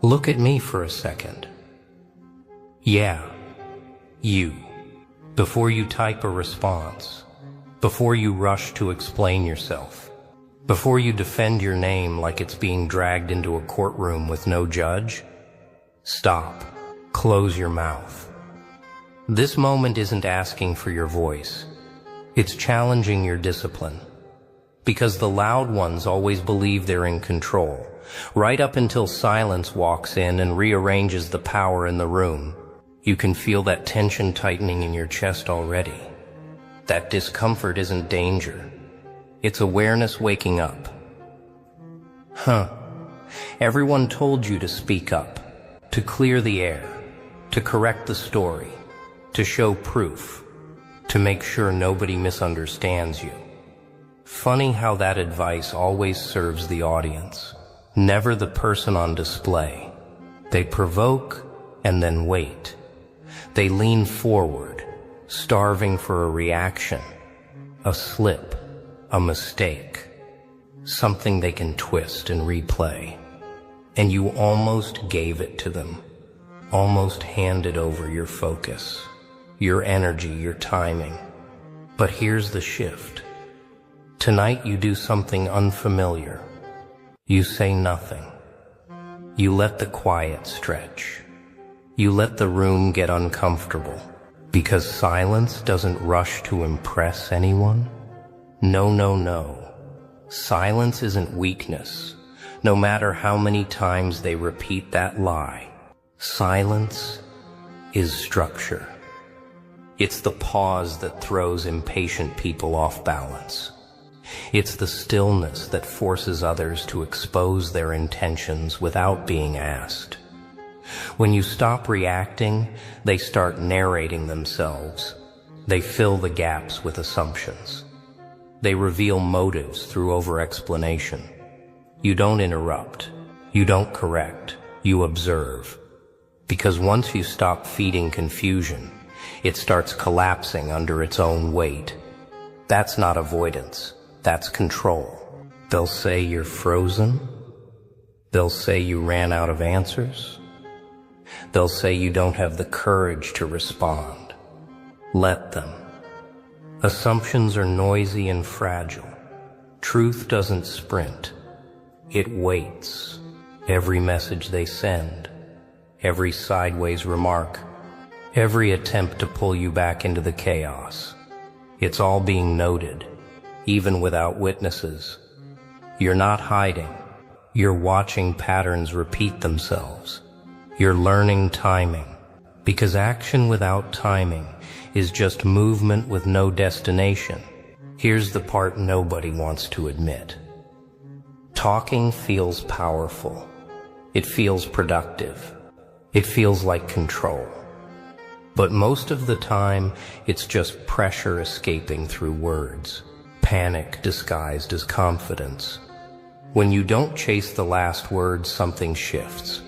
Look at me for a second. Yeah, you. Before you type a response, before you rush to explain yourself, before you defend your name like it's being dragged into a courtroom with no judge, stop. Close your mouth. This moment isn't asking for your voice. It's challenging your discipline. Because the loud ones always believe they're in control, right up until silence walks in and rearranges the power in the room. You can feel that tension tightening in your chest already. That discomfort isn't danger. It's awareness waking up. Everyone told you to speak up, to clear the air, to correct the story, to show proof, to make sure nobody misunderstands you. Funny how that advice always serves the audience, never the person on display. They provoke and then wait. They lean forward, starving for a reaction, a slip, a mistake, something they can twist and replay. And you almost gave it to them, almost handed over your focus, your energy, your timing. But here's the shift. Tonight you do something unfamiliar. You say nothing. You let the quiet stretch. You let the room get uncomfortable. Because silence doesn't rush to impress anyone. No, no, no. Silence isn't weakness, no matter how many times they repeat that lie. Silence is structure. It's the pause that throws impatient people off balance. It's the stillness that forces others to expose their intentions without being asked. When you stop reacting, they start narrating themselves. They fill the gaps with assumptions. They reveal motives through over-explanation. You don't interrupt. You don't correct. You observe. Because once you stop feeding confusion, it starts collapsing under its own weight. That's not avoidance. That's control. They'll say you're frozen. They'll say you ran out of answers. They'll say you don't have the courage to respond. Let them. Assumptions are noisy and fragile. Truth doesn't sprint. It waits. Every message they send, every sideways remark, every attempt to pull you back into the chaos. It's all being noted, even without witnesses. You're not hiding. You're watching patterns repeat themselves. You're learning timing, because action without timing is just movement with no destination. Here's the part nobody wants to admit. Talking feels powerful. It feels productive. It feels like control. But most of the time, it's just pressure escaping through words. Panic disguised as confidence. When you don't chase the last word, something shifts.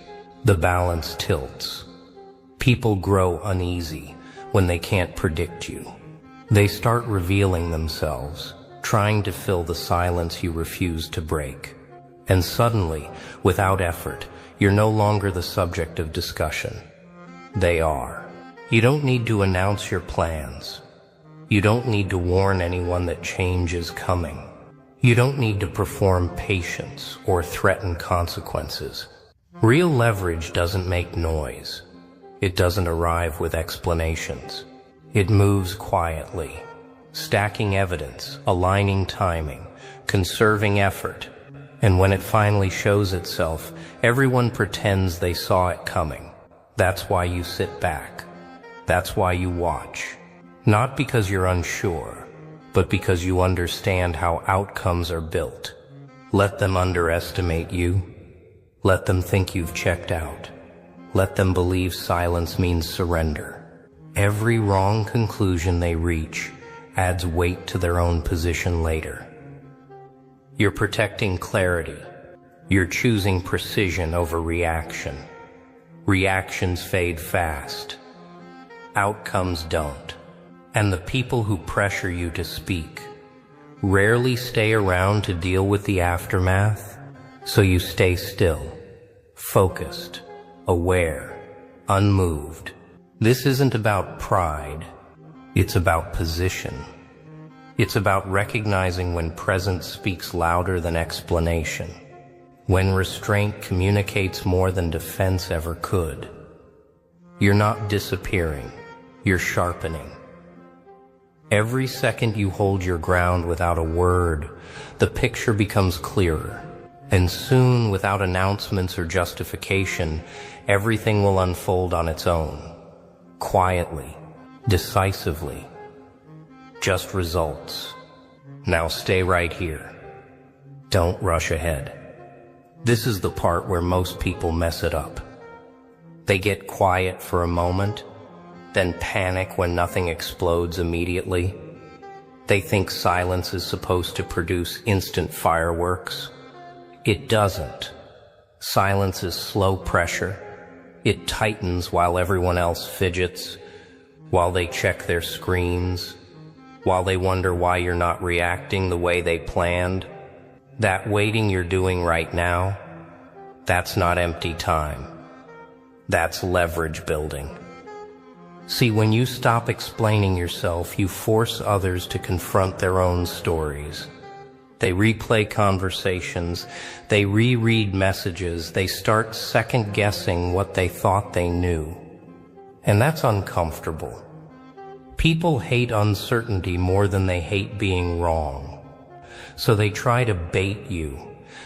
The balance tilts. People grow uneasy when they can't predict you. They start revealing themselves, trying to fill the silence you refuse to break. And suddenly, without effort, you're no longer the subject of discussion. They are. You don't need to announce your plans. You don't need to warn anyone that change is coming. You don't need to perform patience or threaten consequences. Real leverage doesn't make noise. It doesn't arrive with explanations. It moves quietly, stacking evidence, aligning timing, conserving effort. And when it finally shows itself, everyone pretends they saw it coming. That's why you sit back. That's why you watch. Not because you're unsure, but because you understand how outcomes are built. Let them underestimate you. Let them think you've checked out. Let them believe silence means surrender. Every wrong conclusion they reach adds weight to their own position later. You're protecting clarity. You're choosing precision over reaction. Reactions fade fast. Outcomes don't. And the people who pressure you to speak rarely stay around to deal with the aftermath, so you stay still, focused, aware, unmoved. This isn't about pride. It's about position. It's about recognizing when presence speaks louder than explanation, when restraint communicates more than defense ever could. You're not disappearing, you're sharpening. Every second you hold your ground without a word, the picture becomes clearer. And soon, without announcements or justification, everything will unfold on its own. Quietly, decisively. Just results. Now stay right here. Don't rush ahead. This is the part where most people mess it up. They get quiet for a moment, then panic when nothing explodes immediately. They think silence is supposed to produce instant fireworks. It doesn't. Silence is slow pressure. It tightens while everyone else fidgets, while they check their screens, while they wonder why you're not reacting the way they planned. That waiting you're doing right now, that's not empty time. That's leverage building. See, when you stop explaining yourself, you force others to confront their own stories. They replay conversations, they reread messages, they start second-guessing what they thought they knew. And that's uncomfortable. People hate uncertainty more than they hate being wrong. So they try to bait you.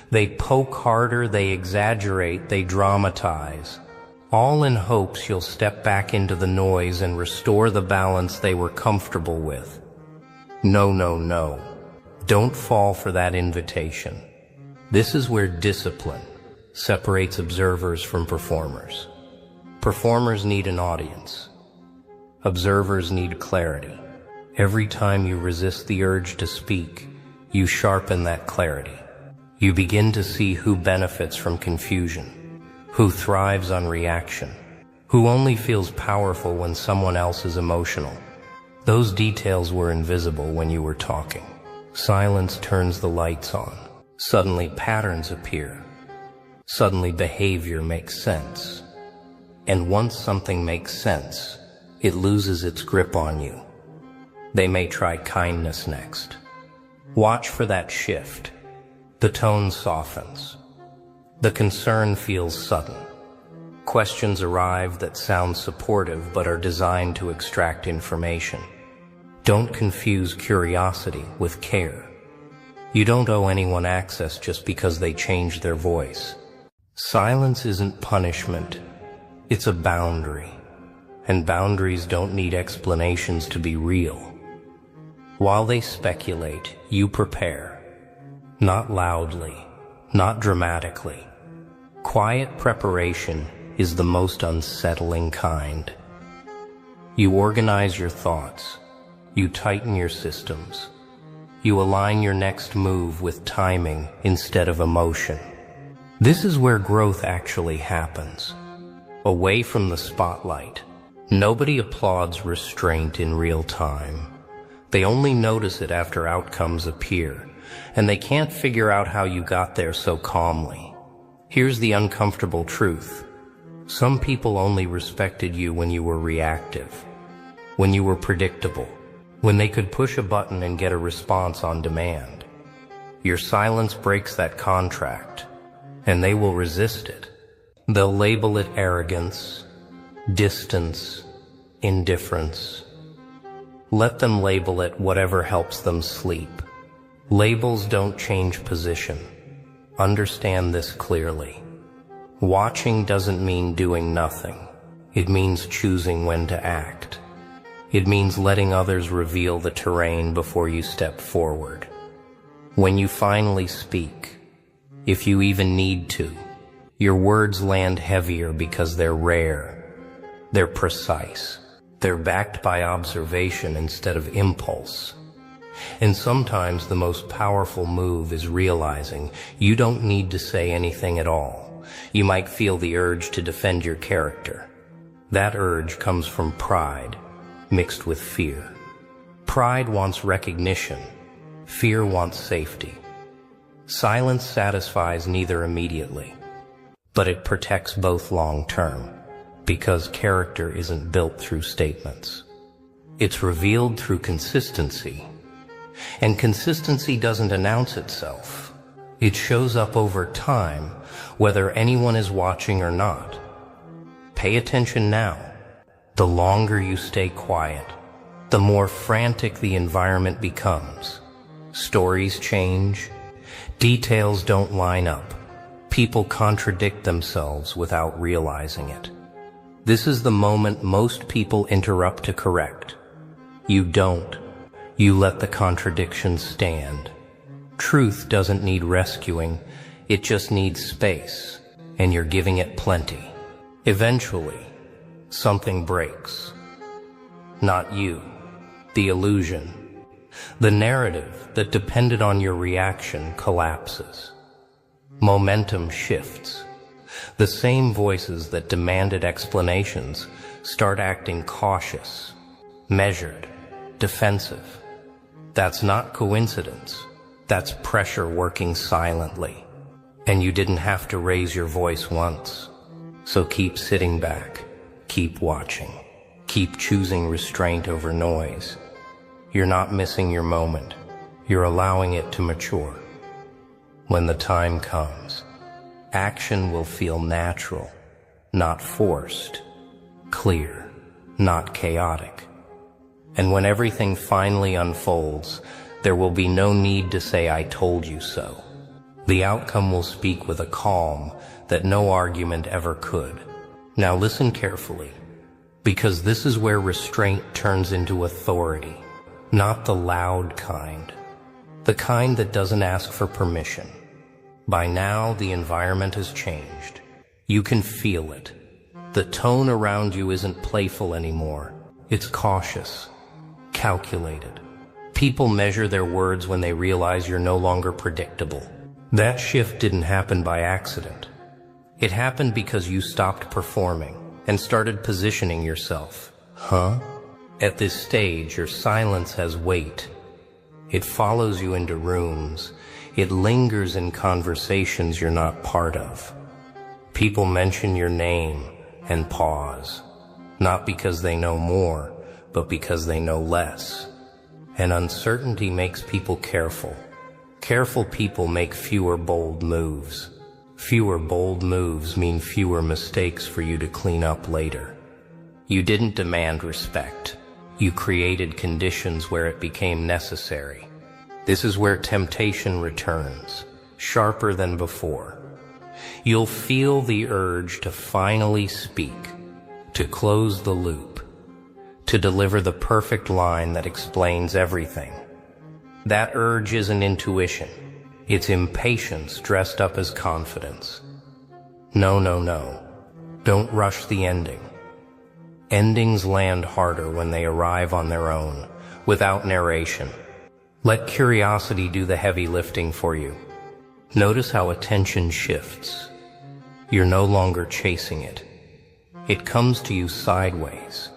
They poke harder, they exaggerate, they dramatize. All in hopes you'll step back into the noise and restore the balance they were comfortable with. No, no, no. Don't fall for that invitation. This is where discipline separates observers from performers. Performers need an audience. Observers need clarity. Every time you resist the urge to speak, you sharpen that clarity. You begin to see who benefits from confusion, who thrives on reaction, who only feels powerful when someone else is emotional. Those details were invisible when you were talking. Silence turns the lights on. Suddenly patterns appear. Suddenly behavior makes sense. And once something makes sense, it loses its grip on you. They may try kindness next. Watch for that shift. The tone softens. The concern feels sudden. Questions arrive that sound supportive but are designed to extract information. Don't confuse curiosity with care. You don't owe anyone access just because they changed their voice. Silence isn't punishment. It's a boundary. And boundaries don't need explanations to be real. While they speculate, you prepare. Not loudly, not dramatically. Quiet preparation is the most unsettling kind. You organize your thoughts. You tighten your systems. You align your next move with timing instead of emotion. This is where growth actually happens. Away from the spotlight. Nobody applauds restraint in real time. They only notice it after outcomes appear, and they can't figure out how you got there so calmly. Here's the uncomfortable truth. Some people only respected you when you were reactive, when you were predictable, when they could push a button and get a response on demand. Your silence breaks that contract, and they will resist it. They'll label it arrogance, distance, indifference. Let them label it whatever helps them sleep. Labels don't change position. Understand this clearly. Watching doesn't mean doing nothing. It means choosing when to act. It means letting others reveal the terrain before you step forward. When you finally speak, if you even need to, your words land heavier because they're rare. They're precise. They're backed by observation instead of impulse. And sometimes the most powerful move is realizing you don't need to say anything at all. You might feel the urge to defend your character. That urge comes from pride, mixed with fear. Pride wants recognition. Fear wants safety. Silence satisfies neither immediately. but it protects both long-term, because character isn't built through statements. It's revealed through consistency, and consistency doesn't announce itself. It shows up over time, whether anyone is watching or not. Pay attention now. The longer you stay quiet, the more frantic the environment becomes. Stories change, details don't line up, people contradict themselves without realizing it. This is the moment most people interrupt to correct. You don't. You let the contradictions stand. Truth doesn't need rescuing, it just needs space, and you're giving it plenty. Eventually, something breaks. Not you, the illusion. The narrative that depended on your reaction collapses. Momentum shifts. The same voices that demanded explanations start acting cautious, measured, defensive. That's not coincidence. That's pressure working silently. And you didn't have to raise your voice once. So keep sitting back, keep watching, keep choosing restraint over noise. You're not missing your moment. You're allowing it to mature. When the time comes, action will feel natural, not forced, clear, not chaotic. And when everything finally unfolds, there will be no need to say, "I told you so." The outcome will speak with a calm that no argument ever could. Now listen carefully, because this is where restraint turns into authority. Not the loud kind, the kind that doesn't ask for permission. By now, the environment has changed. You can feel it. The tone around you isn't playful anymore. It's cautious, calculated. People measure their words when they realize you're no longer predictable. That shift didn't happen by accident. It happened because you stopped performing and started positioning yourself. At this stage, your silence has weight. It follows you into rooms. It lingers in conversations you're not part of. People mention your name and pause, not because they know more, but because they know less. And uncertainty makes people careful. Careful people make fewer bold moves. Fewer bold moves mean fewer mistakes for you to clean up later. You didn't demand respect. You created conditions where it became necessary. This is where temptation returns, sharper than before. You'll feel the urge to finally speak, to close the loop, to deliver the perfect line that explains everything. That urge isn't intuition. It's impatience dressed up as confidence. No. Don't rush the ending. Endings land harder when they arrive on their own, without narration. Let curiosity do the heavy lifting for you. Notice how attention shifts. You're no longer chasing it. It comes to you sideways.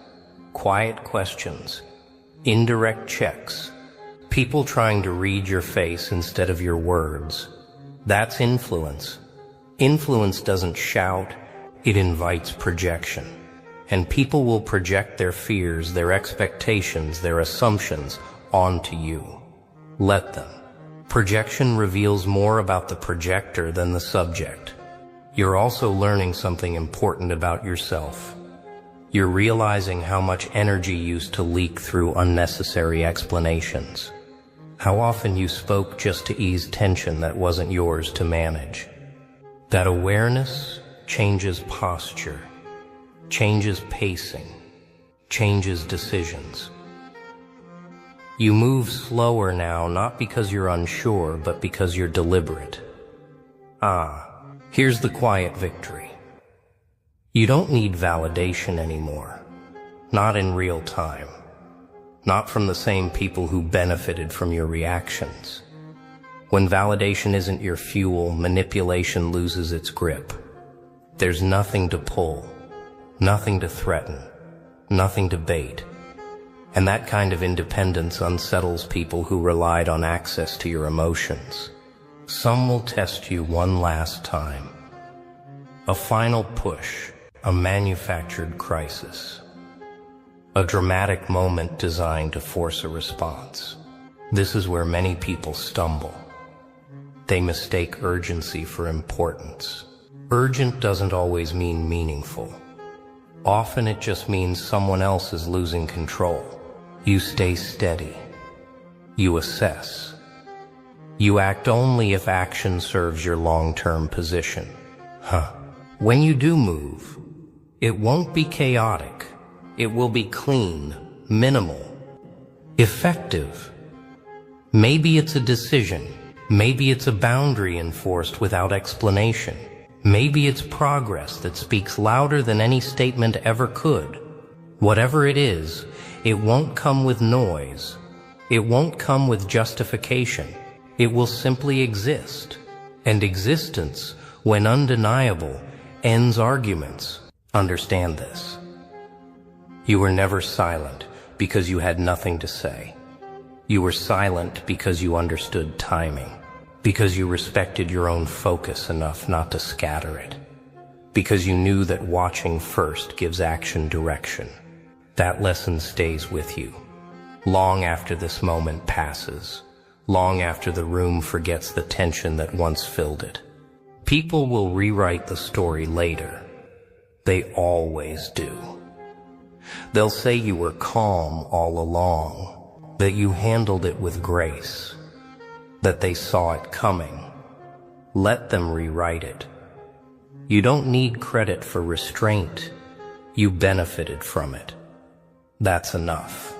Quiet questions, indirect checks, people trying to read your face instead of your words. That's influence. Influence doesn't shout, it invites projection. And people will project their fears, their expectations, their assumptions onto you. Let them. Projection reveals more about the projector than the subject. You're also learning something important about yourself. You're realizing how much energy used to leak through unnecessary explanations. How often you spoke just to ease tension that wasn't yours to manage. That awareness changes posture, changes pacing, changes decisions. You move slower now, not because you're unsure, but because you're deliberate. Here's the quiet victory. You don't need validation anymore. Not in real time. Not from the same people who benefited from your reactions. When validation isn't your fuel, manipulation loses its grip. There's nothing to pull, nothing to threaten, nothing to bait. And that kind of independence unsettles people who relied on access to your emotions. Some will test you one last time. A final push, a manufactured crisis. A dramatic moment designed to force a response. This is where many people stumble. They mistake urgency for importance. Urgent doesn't always mean meaningful. Often it just means someone else is losing control. You stay steady. You assess. You act only if action serves your long-term position. When you do move, it won't be chaotic. It will be clean, minimal, effective. Maybe it's a decision. Maybe it's a boundary enforced without explanation. Maybe it's progress that speaks louder than any statement ever could. Whatever it is, it won't come with noise. It won't come with justification. It will simply exist. And existence, when undeniable, ends arguments. Understand this. You were never silent because you had nothing to say. You were silent because you understood timing, because you respected your own focus enough not to scatter it, because you knew that watching first gives action direction. That lesson stays with you, long after this moment passes, long after the room forgets the tension that once filled it. People will rewrite the story later. They always do. They'll say you were calm all along, that you handled it with grace, that they saw it coming. Let them rewrite it. You don't need credit for restraint. You benefited from it. That's enough.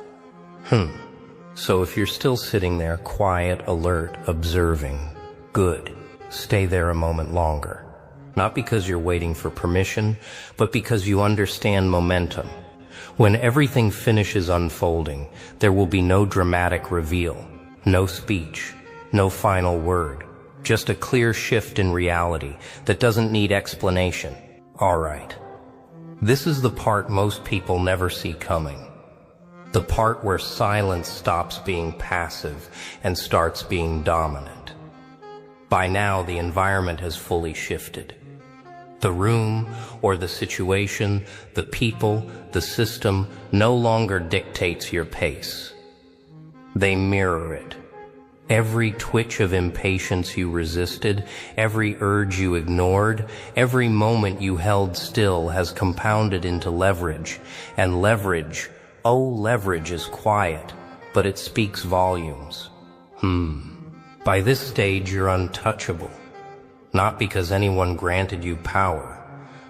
So if you're still sitting there, quiet, alert, observing, good. Stay there a moment longer. Not because you're waiting for permission, but because you understand momentum. When everything finishes unfolding, there will be no dramatic reveal, no speech, no final word, just a clear shift in reality that doesn't need explanation. All right. This is the part most people never see coming. The part where silence stops being passive and starts being dominant. By now, the environment has fully shifted. The room or the situation, the people, the system no longer dictates your pace. They mirror it. Every twitch of impatience you resisted, every urge you ignored, every moment you held still has compounded into leverage. And leverage, leverage is quiet, but it speaks volumes. By this stage, you're untouchable. Not because anyone granted you power,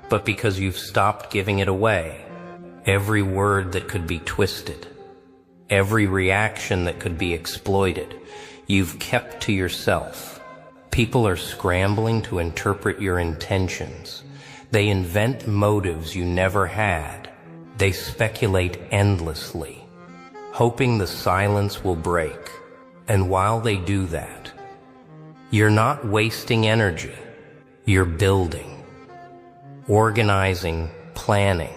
but because you've stopped giving it away. Every word that could be twisted, every reaction that could be exploited, you've kept to yourself. People are scrambling to interpret your intentions. They invent motives you never had. They speculate endlessly, hoping the silence will break. And while they do that, you're not wasting energy. You're building, organizing, planning,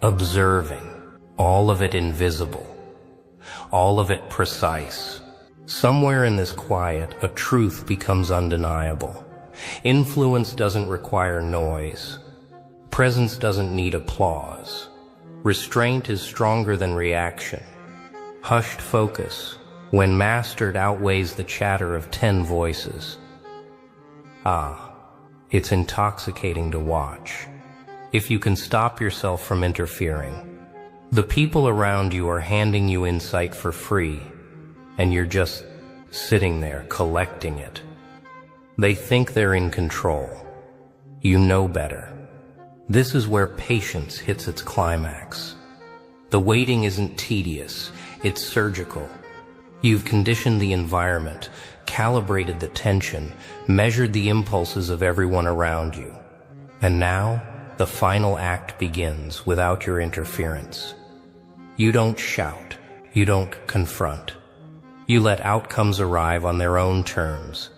observing, all of it invisible, all of it precise. Somewhere in this quiet, a truth becomes undeniable. Influence doesn't require noise. Presence doesn't need applause. Restraint is stronger than reaction. Hushed focus, when mastered, outweighs the chatter of 10 voices. It's intoxicating to watch. If you can stop yourself from interfering. The people around you are handing you insight for free, and you're just sitting there collecting it. They think they're in control. You know better. This is where patience hits its climax. The waiting isn't tedious, it's surgical. You've conditioned the environment, calibrated the tension, measured the impulses of everyone around you. And now, the final act begins without your interference. You don't shout. You don't confront. You let outcomes arrive on their own terms.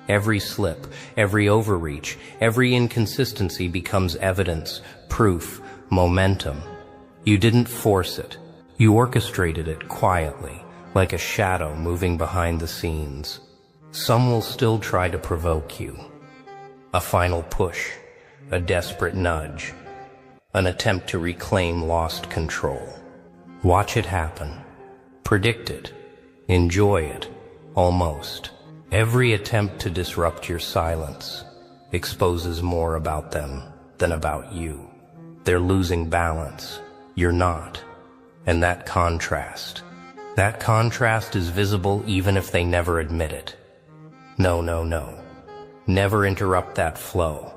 Every slip, every overreach, every inconsistency becomes evidence, proof, momentum. You didn't force it. You orchestrated it quietly, like a shadow moving behind the scenes. Some will still try to provoke you. A final push, a desperate nudge, an attempt to reclaim lost control. Watch it happen. Predict it. Enjoy it. Almost. Every attempt to disrupt your silence exposes more about them than about you. They're losing balance. You're not. And that contrast is visible even if they never admit it. No. Never interrupt that flow.